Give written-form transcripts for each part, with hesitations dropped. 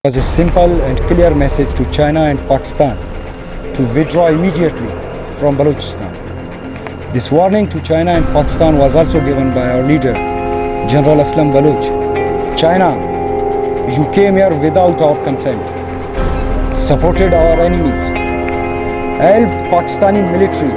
was a simple and clear message to China and Pakistan to withdraw immediately from Balochistan. This warning to China and Pakistan was also given by our leader, General Aslam Baloch. China, you came here without our consent, supported our enemies, helped Pakistani military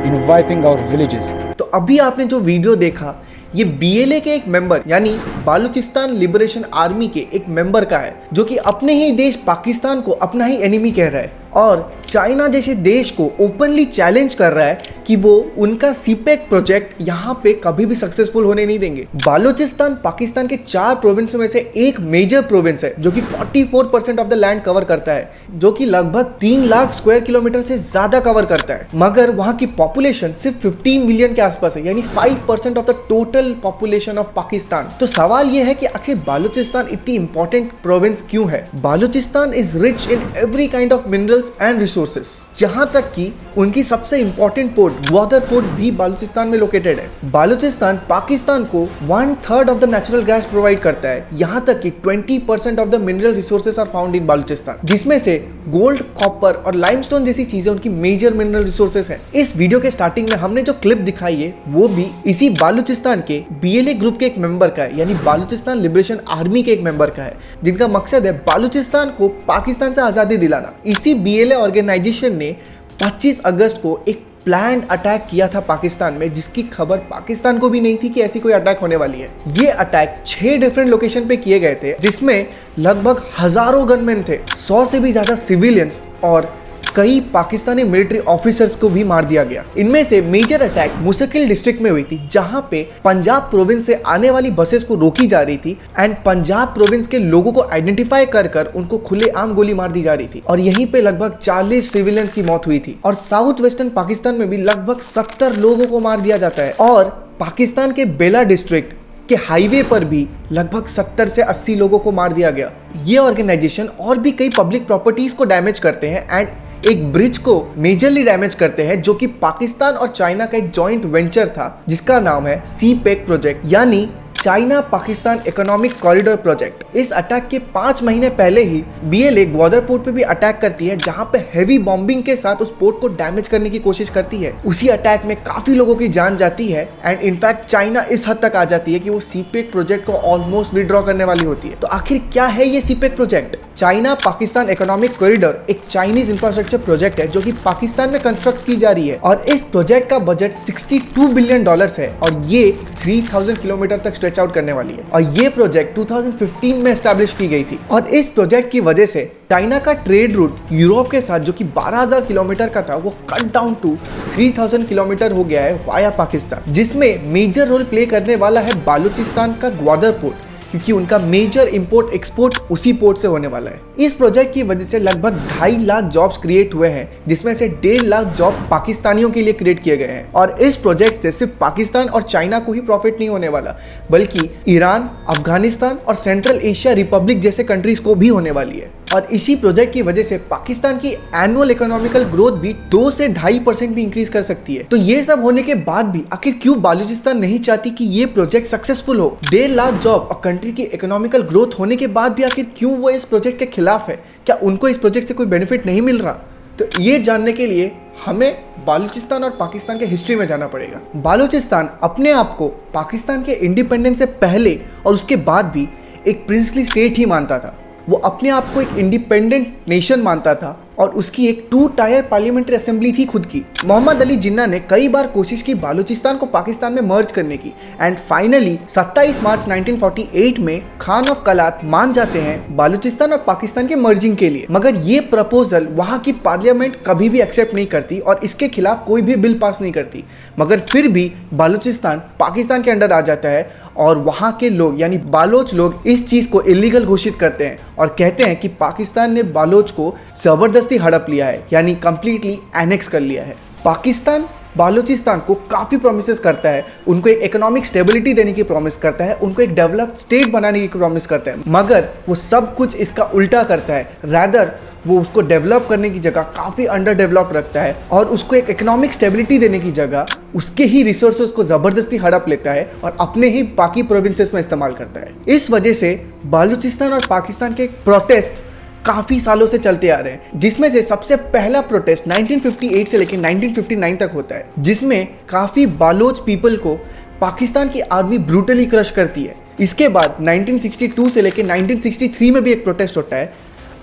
in wiping our villages. तो अभी आपने जो video देखा ये BLA के एक member यानी Balochistan Liberation army के एक मेंबर का है, जो कि अपने ही देश पाकिस्तान को अपना ही एनिमी कह रहा है और चाइना जैसे देश को ओपनली चैलेंज कर रहा है कि वो उनका सीपेक प्रोजेक्ट यहाँ पे कभी भी सक्सेसफुल होने नहीं देंगे। बालूचिस्तान पाकिस्तान के 4 प्रोविंस में से एक मेजर प्रोविंस है जो कि 44% ऑफ द लैंड कवर करता है, जो कि लगभग 3 लाख स्क्वायर किलोमीटर से ज्यादा कवर करता है। मगर वहाँ की पॉपुलेशन सिर्फ 15 मिलियन के आसपास है, यानी 5% of the total population of Pakistan. तो सवाल यह है कि आखिर बालूचिस्तान इतनी इंपॉर्टेंट प्रोविंस क्यों है। Balochistan is rich in every kind of minerals and resources, जहां तक कि उनकी सबसे इंपॉर्टेंट पोर्ट ग्वादर पोर्ट भी बालूचिस्तान में लोकेटेड है। बालूचिस्तान पाकिस्तान को 1/3 of the natural gas provide करता है, यहां तक कि 20% of the mineral resources are found in Balochistan, जिसमें से गोल्ड, कॉपर और लाइमस्टोन जैसी चीजें उनकी मेजर मिनरल रिसोर्सेस हैं। इस वीडियो के स्टार्टिंग में हमने जो क्लिप दिखाई है वो भी इसी बालूचिस्तान के बीएलए ग्रुप के एक मेंबर का है, यानी बालूचिस्तान लिबरेशन आर्मी के एक मेंबर का है, जिनका मकसद है बालूचिस्तान को पाकिस्तान से आजादी दिलाना। इसी बीएलए ऑर्गेनाइजेशन ने 25 अगस्त को एक प्लान्ड अटैक किया था पाकिस्तान में, जिसकी खबर पाकिस्तान को भी नहीं थी कि ऐसी कोई अटैक होने वाली है। ये अटैक 6 डिफरेंट लोकेशन पे किए गए थे, जिसमें लगभग हजारों गनमैन थे, 100 से भी ज्यादा सिविलियंस और कई पाकिस्तानी मिलिट्री ऑफिसर्स को भी मार दिया गया। इनमें से मेजर अटैक मुसकिल डिस्ट्रिक्ट में हुई थी, जहां पे पंजाब प्रोविंस से आने वाली बसेस को रोकी जा रही थी एंड पंजाब प्रोविंस के लोगों को आइडेंटिफाई कर उनको खुलेआम गोली मार दी जा रही थी और यहीं पे लगभग 40 सिविलियंस की मौत हुई थी। और साउथ वेस्टर्न पाकिस्तान में भी लगभग 70 लोगों को मार दिया जाता है और पाकिस्तान के बेला डिस्ट्रिक्ट के हाईवे पर भी लगभग 70 से 80 लोगों को मार दिया गया। ये ऑर्गेनाइजेशन और भी कई पब्लिक प्रॉपर्टीज को डैमेज करते हैं एंड एक ब्रिज को मेजरली डैमेज करते हैं, जो कि पाकिस्तान और चाइना का एक जॉइंट वेंचर था जिसका नाम है सीपेक प्रोजेक्ट, यानी China Pakistan economic corridor project. इस अटैक के 5 महीने पहले ही बीएलए ग्वादर पोर्ट पे भी अटैक करती है, जहां पे हेवी बॉम्बिंग के साथ उस पोर्ट को डैमेज करने की कोशिश करती है। उसी अटैक में काफी लोगों की जान जाती है एंड इनफैक्ट चाइना इस हद तक आ जाती है कि वो सीपेक प्रोजेक्ट को ऑलमोस्ट विड्रॉ करने वाली होती है। तो आखिर क्या है ये CPEC project? China Pakistan economic corridor एक चाइनीज इंफ्रास्ट्रक्चर प्रोजेक्ट है जो कि पाकिस्तान में कंस्ट्रक्ट की जा रही है और इस प्रोजेक्ट का बजट $62 बिलियन है और ये 3000 किलोमीटर तक स्ट्रेच आउट करने वाली है। और ये प्रोजेक्ट 2015 में एस्टैब्लिश की गई थी और इस प्रोजेक्ट की वजह से चाइना का ट्रेड रूट यूरोप के साथ, जो कि 12,000 किलोमीटर का था, वो कट डाउन टू 3000 किलोमीटर हो गया है वाया पाकिस्तान, जिसमें मेजर रोल प्ले करने वाला है बालूचिस्तान का ग्वादर पोर्ट, क्योंकि उनका मेजर इंपोर्ट एक्सपोर्ट उसी पोर्ट से होने वाला है। इस प्रोजेक्ट की वजह से लगभग 2.5 लाख जॉब्स क्रिएट हुए हैं, जिसमें से 1.5 लाख जॉब्स पाकिस्तानियों के लिए क्रिएट किए गए हैं। और इस प्रोजेक्ट से सिर्फ पाकिस्तान और चाइना को ही प्रॉफिट नहीं होने वाला, बल्कि ईरान, अफगानिस्तान और सेंट्रल एशिया रिपब्लिक जैसे कंट्रीज को भी होने वाली है। और इसी प्रोजेक्ट की वजह से पाकिस्तान की एनुअल इकोनॉमिकल ग्रोथ भी 2 से 2.5% भी इंक्रीज कर सकती है। तो ये सब होने के बाद भी आखिर क्यों बालूचिस्तान नहीं चाहती कि ये प्रोजेक्ट सक्सेसफुल हो? 1.5 लाख जॉब और कंट्री की इकोनॉमिकल ग्रोथ होने के बाद भी आखिर क्यों वो इस प्रोजेक्ट के खिलाफ है? क्या उनको इस प्रोजेक्ट से कोई बेनिफिट नहीं मिल रहा? तो ये जानने के लिए हमें बालूचिस्तान और पाकिस्तान के हिस्ट्री में जाना पड़ेगा। बालूचिस्तान अपने आप को पाकिस्तान के इंडिपेंडेंस से पहले और उसके बाद भी एक प्रिंसली स्टेट ही मानता था। वो अपने आप को एक इंडिपेंडेंट नेशन मानता था और उसकी एक 2 टायर पार्लियामेंट्री असेंबली थी खुद की। मोहम्मद अली जिन्ना ने कई बार कोशिश की बालूचिस्तान को पाकिस्तान में मर्ज करने की एंड फाइनली 27 मार्च 1948 में खान ऑफ कलात मान जाते हैं बालूचिस्तान और पाकिस्तान के मर्जिंग के लिए। मगर ये प्रपोजल वहां की पार्लियामेंट कभी भी एक्सेप्ट नहीं करती और इसके खिलाफ कोई भी बिल पास नहीं करती। मगर फिर भी बालूचिस्तान पाकिस्तान के अंडर आ जाता है और वहां के लोग यानी बालोच लोग इस चीज को इलीगल घोषित करते हैं और कहते हैं कि पाकिस्तान ने बालोच को जबरदस्ती हड़प लिया है, यानी कंप्लीटली एनेक्स कर लिया है। पाकिस्तान बालूचिस्तान को काफ़ी प्रोमिसेस करता है, उनको एक इकोनॉमिक स्टेबिलिटी देने की प्रॉमिस करता है, उनको एक डेवलप्ड स्टेट बनाने की प्रॉमिस करता है, मगर वो सब कुछ इसका उल्टा करता है। रैदर वो उसको डेवलप करने की जगह काफ़ी अंडर डेवलप रखता है और उसको एक इकोनॉमिक स्टेबिलिटी देने की जगह उसके ही रिसोर्सेज को ज़बरदस्ती हड़प लेता है और अपने ही बाकी प्रोविंसेस में इस्तेमाल करता है। इस वजह से बलूचिस्तान और पाकिस्तान के प्रोटेस्ट काफ़ी सालों से चलते आ रहे हैं, जिसमें से सबसे पहला प्रोटेस्ट 1958 से लेकर 1959 तक होता है, जिसमें काफ़ी बालोच पीपल को पाकिस्तान की आर्मी ब्रूटली क्रश करती है। इसके बाद 1962 से लेकर 1963 में भी एक प्रोटेस्ट होता है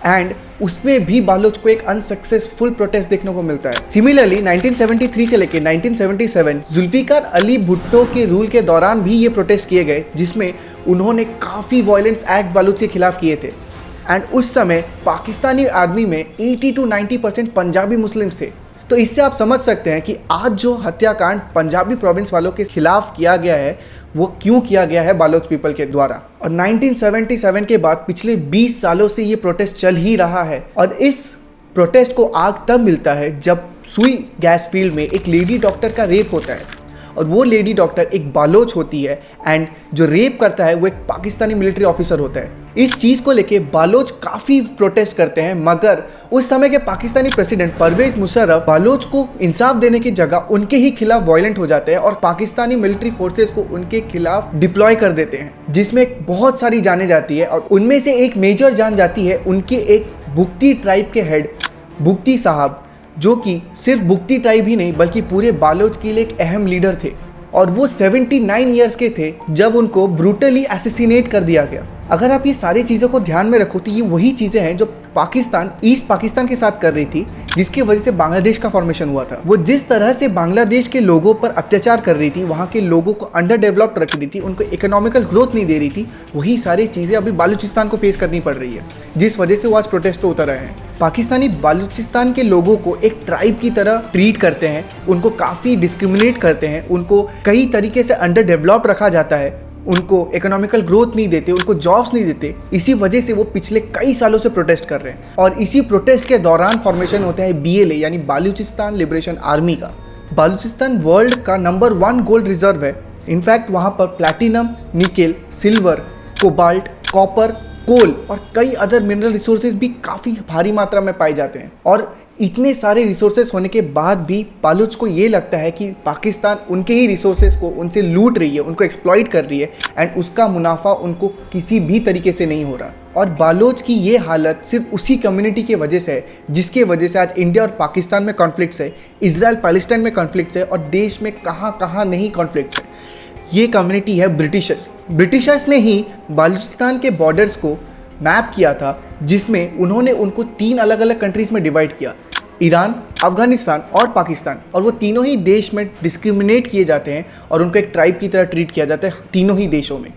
एंड उसमें भी बालोच को एक अनसक्सेसफुल प्रोटेस्ट देखने को मिलता है। सिमिलरली 1973 से लेकर 1977 जुल्फिकार अली भुट्टो के रूल के दौरान भी ये प्रोटेस्ट किए गए, जिसमें उन्होंने काफ़ी वायलेंस एक्ट बालोच के खिलाफ किए थे एंड उस समय पाकिस्तानी आर्मी में 80 to 90% पंजाबी मुस्लिम्स थे। तो इससे आप समझ सकते हैं कि आज जो हत्याकांड पंजाबी प्रोविंस वालों के खिलाफ किया गया है वो क्यों किया गया है बालोच पीपल के द्वारा। और 1977 के बाद पिछले 20 सालों से ये प्रोटेस्ट चल ही रहा है और इस प्रोटेस्ट को आग तब मिलता है जब सुई गैस फील्ड में एक लेडी डॉक्टर का रेप होता है और वो लेडी डॉक्टर एक बालोच होती है एंड जो रेप करता है वो एक पाकिस्तानी मिलिट्री ऑफिसर होता है। इस चीज़ को लेके बालोच काफ़ी प्रोटेस्ट करते हैं, मगर उस समय के पाकिस्तानी प्रेसिडेंट परवेज मुशर्रफ बालोच को इंसाफ देने की जगह उनके ही खिलाफ वायलेंट हो जाते हैं और पाकिस्तानी मिलिट्री फोर्सेस को उनके खिलाफ डिप्लॉय कर देते हैं, जिसमें बहुत सारी जानें जाती है और उनमें से एक मेजर जान जाती है उनके एक बुगती ट्राइब के हेड बुगती साहब, जो कि सिर्फ बुगती ट्राइब ही नहीं बल्कि पूरे बालोच के लिए एक अहम लीडर थे और वो 79 ईयर्स के थे जब उनको ब्रूटली असैसिनेट कर दिया गया। अगर आप ये सारी चीज़ों को ध्यान में रखो तो ये वही चीज़ें हैं जो पाकिस्तान ईस्ट पाकिस्तान के साथ कर रही थी, जिसकी वजह से बांग्लादेश का फॉर्मेशन हुआ था। वो जिस तरह से बांग्लादेश के लोगों पर अत्याचार कर रही थी, वहाँ के लोगों को अंडर डेवलप्ड रख रही थी, उनको इकोनॉमिकल ग्रोथ नहीं दे रही थी, वही सारी चीज़ें अभी बालूचिस्तान को फेस करनी पड़ रही है, जिस वजह से वो आज प्रोटेस्ट पे उतर रहे हैं। पाकिस्तानी बालूचिस्तान के लोगों को एक ट्राइब की तरह ट्रीट करते हैं, उनको काफ़ी डिस्क्रिमिनेट करते हैं, उनको कई तरीके से अंडर डेवलप्ड रखा जाता है, उनको इकोनॉमिकल ग्रोथ नहीं देते, उनको जॉब्स नहीं देते। इसी वजह से वो पिछले कई सालों से प्रोटेस्ट कर रहे हैं और इसी प्रोटेस्ट के दौरान फॉर्मेशन होता है BLA यानी बालूचिस्तान लिबरेशन आर्मी का। बालूचिस्तान वर्ल्ड का नंबर 1 गोल्ड रिजर्व है। इनफैक्ट वहाँ पर platinum, nickel, silver, cobalt, copper, coal और कई अदर मिनरल रिसोर्सेज भी काफ़ी भारी मात्रा में पाए जाते हैं। और इतने सारे रिसोर्सेज होने के बाद भी बालूच को ये लगता है कि पाकिस्तान उनके ही रिसोर्सेज को उनसे लूट रही है, उनको एक्सप्लॉइट कर रही है एंड उसका मुनाफा उनको किसी भी तरीके से नहीं हो रहा। और बालोच की ये हालत सिर्फ उसी कम्युनिटी की वजह से है जिसके वजह से आज इंडिया और पाकिस्तान में कॉन्फ्लिक्ट्स है, इजराइल पैलेस्टाइन में कॉन्फ्लिक्ट्स है और देश में कहाँ कहाँ नहीं कॉन्फ्लिक्ट्स है। ये कम्युनिटी है ब्रिटिशर्स। ब्रिटिशर्स ने ही बालूचिस्तान के बॉर्डर्स को मैप किया था, जिसमें उन्होंने उनको 3 अलग अलग कंट्रीज़ में डिवाइड किया, ईरान, अफगानिस्तान और पाकिस्तान। और वो तीनों ही देश में डिस्क्रिमिनेट किए जाते हैं और उनको एक ट्राइब की तरह ट्रीट किया जाता है तीनों ही देशों में।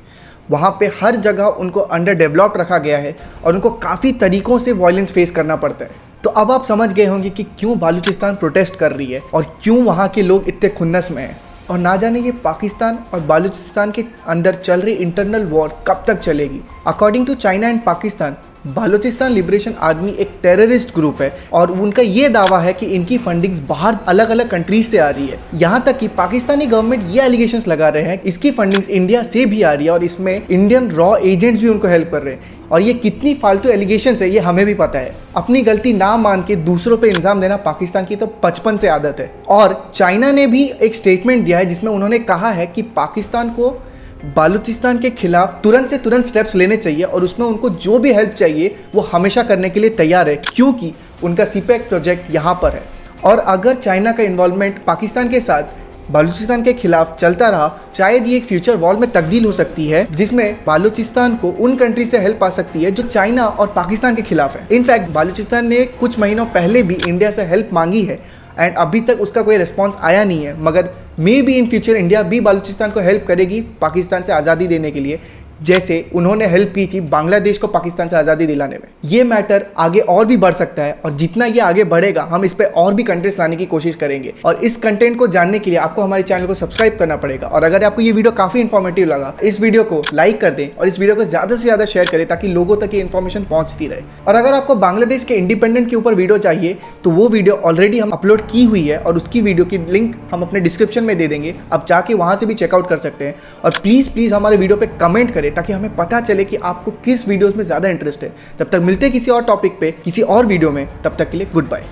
वहाँ पे हर जगह उनको अंडर डेवलप्ड रखा गया है और उनको काफ़ी तरीक़ों से वायलेंस फेस करना पड़ता है। तो अब आप समझ गए होंगे कि क्यों बालूचिस्तान प्रोटेस्ट कर रही है और क्यों वहाँ के लोग इतने खुन्नस में हैं। और ना जाने ये पाकिस्तान और बालूचिस्तान के अंदर चल रही इंटरनल वॉर कब तक चलेगी। According to China and Pakistan, Balochistan Liberation Army एक टेररिस्ट ग्रुप है और उनका ये दावा है कि इनकी फंडिंग्स बाहर अलग अलग कंट्रीज से आ रही है। यहाँ तक कि पाकिस्तानी गवर्नमेंट ये एलिगेशंस लगा रहे हैं इसकी फंडिंग्स इंडिया से भी आ रही है और इसमें इंडियन रॉ एजेंट्स भी उनको हेल्प कर रहे हैं। और ये कितनी फालतू एलिगेशंस है ये हमें भी पता है। अपनी गलती ना मान के दूसरों पे इल्ज़ाम देना पाकिस्तान की तो बचपन से आदत है। और चाइना ने भी एक स्टेटमेंट दिया है जिसमें उन्होंने कहा है कि पाकिस्तान को बालूचिस्तान के खिलाफ तुरंत से तुरंत स्टेप्स लेने चाहिए और उसमें उनको जो भी हेल्प चाहिए वो हमेशा करने के लिए तैयार है, क्योंकि उनका CPEC प्रोजेक्ट यहाँ पर है। और अगर चाइना का इन्वॉल्वमेंट पाकिस्तान के साथ बालूचिस्तान के खिलाफ चलता रहा, शायद ये एक फ्यूचर वॉर में तब्दील हो सकती है, जिसमें बालूचिस्तान को उन कंट्री से हेल्प आ सकती है जो चाइना और पाकिस्तान के खिलाफ है। इनफैक्ट बालूचिस्तान ने कुछ महीनों पहले भी इंडिया से हेल्प मांगी है एंड अभी तक उसका कोई रिस्पॉन्स आया नहीं है, मगर may be in future India भी बालूचिस्तान को हेल्प करेगी पाकिस्तान से आज़ादी देने के लिए, जैसे उन्होंने हेल्प की थी बांग्लादेश को पाकिस्तान से आज़ादी दिलाने में। ये मैटर आगे और भी बढ़ सकता है और जितना ये आगे बढ़ेगा हम इस पर और भी कंटेंट्स लाने की कोशिश करेंगे। और इस कंटेंट को जानने के लिए आपको हमारे चैनल को सब्सक्राइब करना पड़ेगा। और अगर आपको ये वीडियो काफ़ी इन्फॉर्मेटिव लगा, इस वीडियो को लाइक कर दें और इस वीडियो को ज़्यादा से ज़्यादा शेयर करें ताकि लोगों तक ये इन्फॉर्मेशन पहुँचती रहे। और अगर आपको बांग्लादेश के इंडिपेंडेंट के ऊपर वीडियो चाहिए तो वो वीडियो ऑलरेडी हम अपलोड की हुई है और उसकी वीडियो की लिंक हम अपने डिस्क्रिप्शन में दे देंगे, आप जाके वहाँ से भी चेकआउट कर सकते हैं। और प्लीज़ हमारे वीडियो पर कमेंट करें करें ताकि हमें पता चले कि आपको किस वीडियोस में ज़्यादा इंटरेस्ट है। तब तक मिलते हैं किसी और टॉपिक पे किसी और वीडियो में, तब तक के लिए गुड बाय।